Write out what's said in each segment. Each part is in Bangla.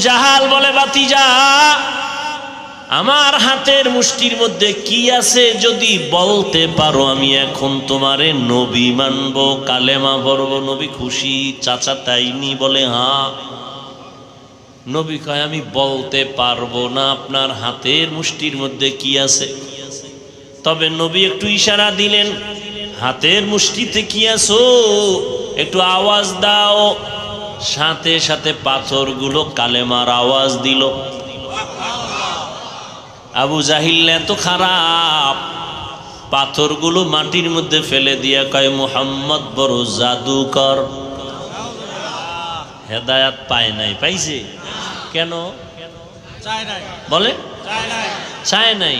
জাহাল বলে, বাতিজা আমার হাতের মুষ্টির মধ্যে কি আছে যদি বলতে পারো আমি এখন তোমারে নবী মানব, কালেমা পড়ব। নবী খুশি। চাচা তাইনি? বলে হ্যাঁ। নবী কয় আমি বলতে পারবো না আপনার হাতের মুষ্টির মধ্যে কি আছে। তবে নবী একটু ইশারা দিলেন, হাতের মুষ্টিতে কি আছো একটু আওয়াজ দাও। সাথে সাথে পাথরগুলো কালেমার আওয়াজ দিল। আবু জাহিল এত খারাপ, পাথরগুলো মাটির মধ্যে ফেলে দিয়া কয় মুহাম্মদ বড় জাদুকর। হেদায়াত পায় নাই? পাইছে। কেন? বলে চায় নাই।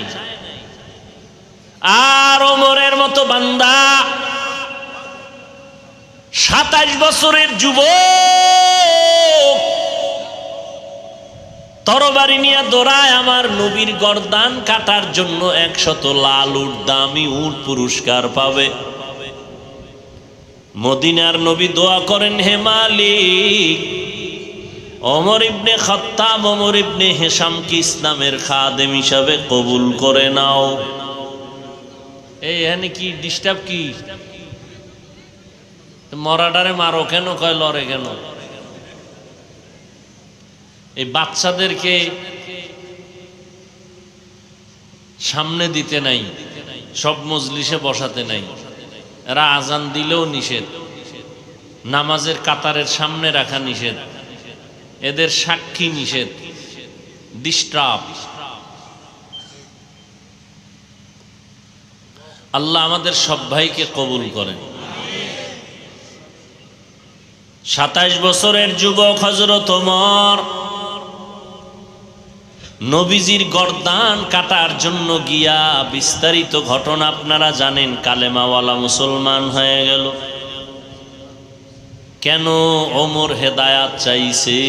আর ওমরের মতো বান্দা 27 বছরের যুবক তরবারি নিয়ে দৌড়ায় আমার নবীর গর্দান কাটার জন্য। 100 লাল উট, দামি উট পুরস্কার পাবে। মদিনার নবী দোয়া করেন, হে মালিক ওমর ইবনে খাত্তাব, ওমর ইবনে হিশামকে ইসলামের খাদেম হিসাবে কবুল করে নাও। এই এখানে কি ডিস্টার্ব? কি মরাডারে মারো কেন? কয় লড়ে কেন? এই বাচ্চাদেরকে সামনে দিতে নাই, সব মজলিসে বসাতে নাই। এরা আজান দিলেও নিষেধ, নামাজের কাতারের সামনে রাখা নিষেধ, এদের সাক্ষী নিষেধ, ডিস্টার্ব। আল্লাহ আমাদের সব ভাইকে কবুল করেন। 27 বছরের যুবক হযরত ওমর নবীজির গর্দান কাটার জন্য গিয়া, বিস্তারিত ঘটনা আপনারা জানেন, কালেমাওয়ালা মুসলমান হয়ে গেল। কেন? ওমর হেদায়াত চাইছে,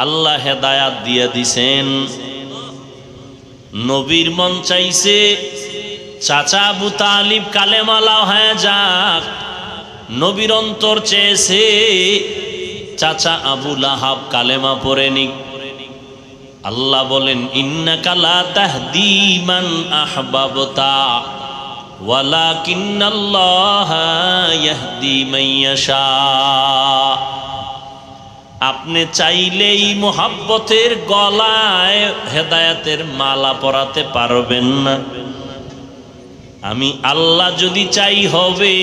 আল্লাহ হেদায়াত দিয়ে দিছেন। নবীর মন চাইছে চাচা আবু তালিব কালেমাওয়ালা হয়ে যাক। নবীর অন্তর চেয়েছে চাচা আবু লাহাব কালেমা পড়ে নিক। আল্লাহ বলেন, ইন্নাকা লা তাহদি মান আহবাবতা ওয়ালাকিন্নাল্লাহা ইয়াহদি মান ইয়াশা। আপনি চাইলেই মোহাব্বতের গলায় হেদায়েতের মালা পরাতে পারবেন না। আমি আল্লাহ যদি চাই হবে,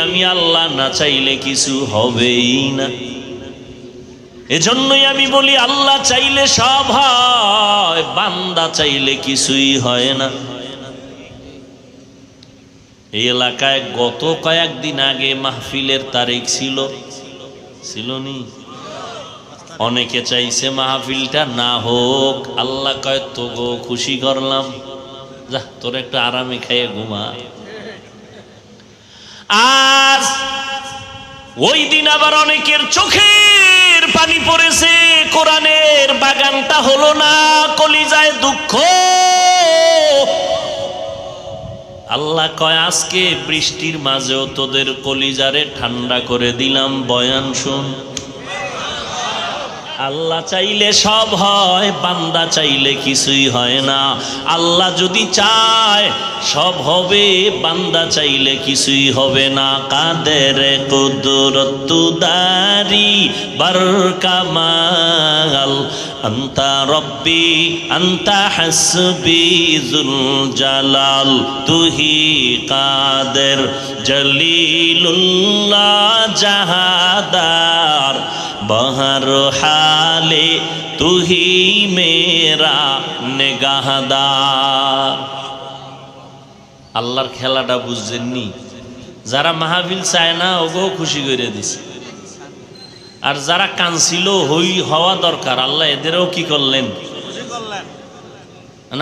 আমি আল্লাহ না চাইলে কিছু হবেই না। এজন্যই আমি বলি আল্লাহ চাইলে সব হয়, বান্দা চাইলে কিছুই হয় না। এই এলাকায় গত কয়েকদিন আগে মাহফিলের তারিখ ছিল নি? অনেকে চাইছে মাহফিলটা না হোক। আল্লাহ কয় তো গো খুশি করলাম, যা তোর একটু আরামে খাইয়ে ঘুমা। আর ওই দিন আবার অনেকের চোখের পানি পড়েছে, কোরআনের বাগানটা হলো না, কলিজায় দুঃখ। আল্লাহ কয় আজকে বৃষ্টির মাঝেও তোদের কলিজারে ঠান্ডা করে দিলাম, বয়ান শুন। আল্লাহ চাইলে সব হয়, বান্দা চাইলে কিছুই হয় না। আল্লাহ যদি চায় সব হবে, বান্দা চাইলে কিছুই হবে না। কাদের কুদরতুদারি বরকামাল আন্তা রব্বি আন্তা হাসবি যুল জালাল তুহি কাদের জলিলুল্লাহ জাহাদার বহর হালে তুহি মেরা নেগাহদার। আল্লাহর খেলাটা বুঝছেননি? যারা মাহফিল চায় না ওগো খুশি করে দিছে, আর যারা কাঁদছিল হওয়া দরকার, আল্লাহ এদেরও কি করলেন?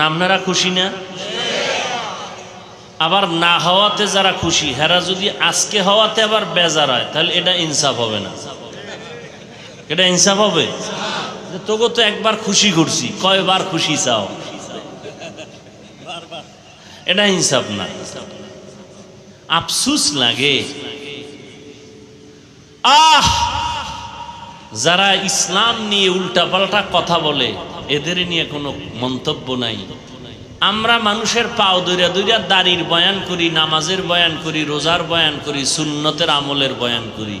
আপনারা খুশি না? আবার না হওয়াতে যারা খুশি, হেরা যদি আজকে হওয়াতে আবার বেজার হয়, তাহলে এটা ইনসাফ হবে না। এটা ইনসাফ হবে? তোকে তো একবার খুশি করছি, কয়বার খুশি চাও? এটা ইনসাফ না। আফসুস লাগে। যারা ইসলাম নিয়ে উল্টাপাল্টা কথা বলে এদের নিয়ে কোনো মন্তব্য নাই। আমরা মানুষের পাও দইরা দইরা দাড়ির বয়ান করি, নামাজের বয়ান করি, রোজার বয়ান করি, সুন্নতের আমলের বয়ান করি।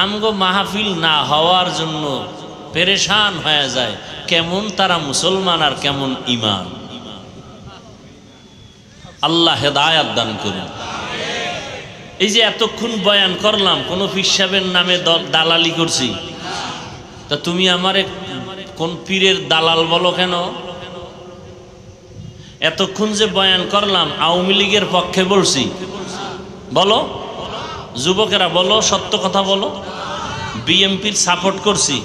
আমগো মাহফিল না হওয়ার জন্য পেরেশান হয়ে যায় কেমন তারা মুসলমান আর কেমন ঈমান। আল্লাহ হেদায়েত দান করুন। এই যে এতক্ষণ বয়ান করলাম, কোন পীর সাহেবের নামে দালালি করছি, তা তুমি আমারে কোন পীরের দালাল বলো কেন? এতক্ষণ যে বয়ান করলাম আওয়ামী লীগের পক্ষে বলছি, বলো যুবকেরা বলো, সত্য কথা বলো। বিএমপির সাপোর্ট করছি,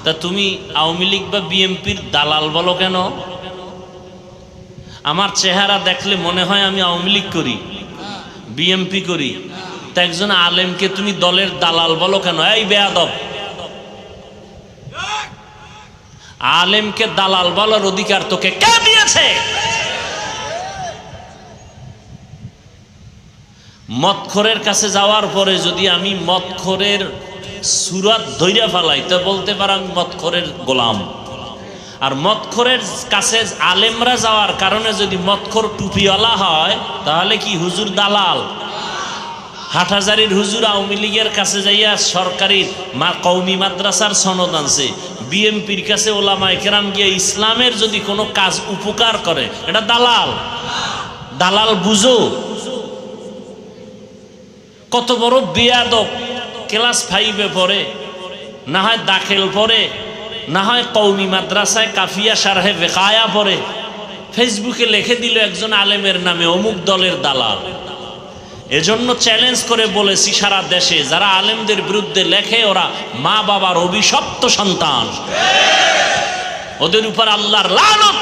তা তুমি আওয়ামী লীগ বা বিএমপির দালাল বলো কেন? আমার চেহারা দেখলে মনে হয় আমি আওয়ামী লীগ করি, বিএমপি করি, তা একজন আলেমকে তুমি দলের দালাল বলো কেন? এই বেয়াদব, আলেমকে দালাল বলার অধিকার তোকে কে দিয়েছে? মদখোরের কাছে যাওয়ার পরে যদি আমি মদখোরের সুরাত ধইরা ফেলাই তো বলতে পার আমি মদখোরের গোলাম। আর মদখোরের কাছে আলেমরা যাওয়ার কারণে যদি মদখোর টুপিওয়ালা হয় তাহলে কি হুজুর দালাল? হাটহাজারির হুজুর আওয়ামী লীগের কাছে যাইয়া সরকারি কওমি মাদ্রাসার সনদ আনছে, বিএমপির কাছে ওলামায়ে কেরাম গিয়ে ইসলামের যদি কোনো কাজ উপকার করে, এটা দালাল। দালাল বুঝো কত বড় বেয়াদব। ক্লাস 5-এ পড়ে, না হয় দাখিল পড়ে, না হয় কওমি মাদ্রাসায় কাফিয়া শারহে বেকায়া পড়ে, ফেসবুকে লিখে দিল একজন আলেমের নামে অমুক দলের দালাল। এজন্য চ্যালেঞ্জ করে বলেছি সারা দেশে যারা আলেমদের বিরুদ্ধে লেখে ওরা মা বাবার অভিশপ্ত সন্তান, ওদের উপর আল্লাহর লানত।